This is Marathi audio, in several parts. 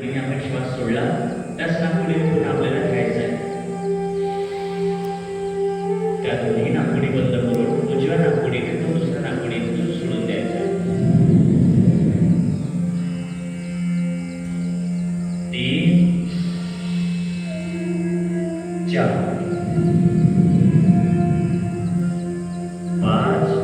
आणि आपण श्वास सोडला त्याच नाकपुडीतून आपल्याला घ्यायचं आहे. त्या दोन्ही नाकपुडी बंद करून उजव्या नाकपुडीने तो दुसऱ्या नाकपुडीतून सोडून द्यायचा आहे. 3 4 5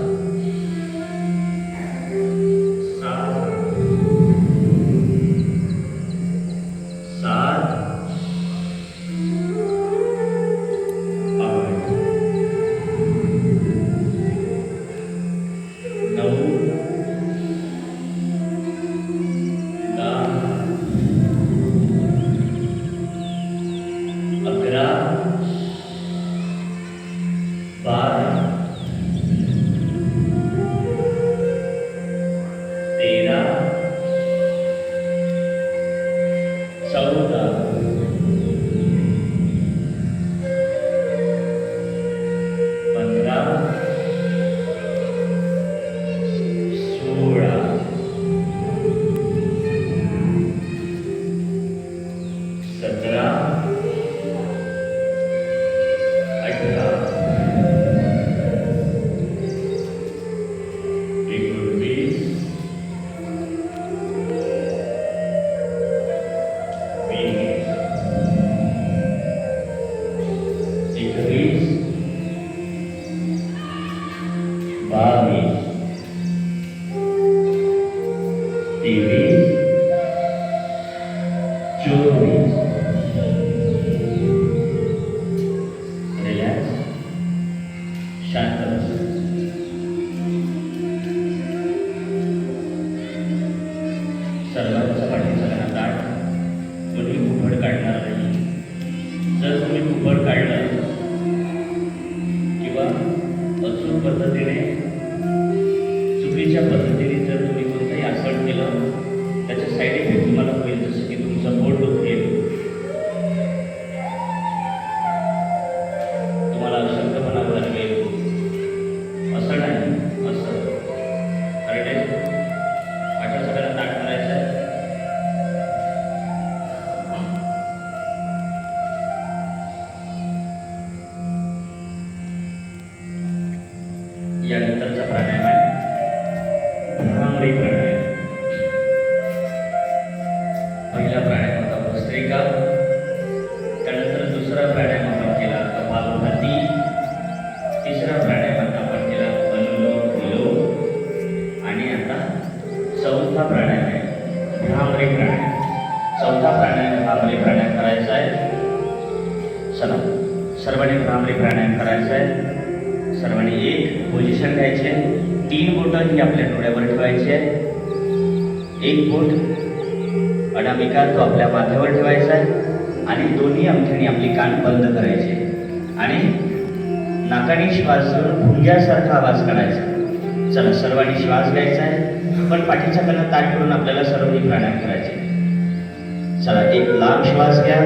सर्वांचा पाठीचा दाट कोणी उघड काढणार नाही. जर तुम्ही उघड काढलं किंवा अचूक पद्धतीने चुकीच्या पद्धतीने जर तुम्ही कोणतंही आसन केलं त्याचा साईड इफेक्ट तुम्हाला होईल, जसं की तुमचं पोट दुखेल, तुम्हाला अशक्तपणा लागेल. असं नाही, असं करेक्ट. पाठीचा सगळ्यांना ताट करायचं आहे. यानंतरचा प्राणायाम आहे भ्रामरी प्राणायाम. पहिला प्राणायाम होता भस्त्रिका, त्यानंतर दुसरा प्राणायाम आपण केला कपालभाती, तिसरा प्राणायाम आपण केला अनुलोम विलोम, आणि आता चौथा प्राणायाम आहे भ्रामरी प्राणायाम. चौथा प्राणायाम भ्रामरी प्राणायाम करायचा आहे. चला सर्वांनी भ्रामरी प्राणायाम करायचा आहे. सर्वांनी एक पोझिशन घ्यायचे. 3 बोटं ही आपल्या डोळ्यावर ठेवायची आहे. एक बोट अनामिका तो आपल्या माथ्यावर ठेवायचा आहे आणि दोन्ही अंगठ्याने आपली कान बंद करायचे आणि नाकाने श्वास घेऊन भुंग्यासारखा आवाज काढायचा. चला सर्वांनी श्वास घ्यायचा आहे, पण पाठीच्या कणा ताट करून आपल्याला सर्वांनी प्राणायाम करायचे. चला एक लांब श्वास घ्या.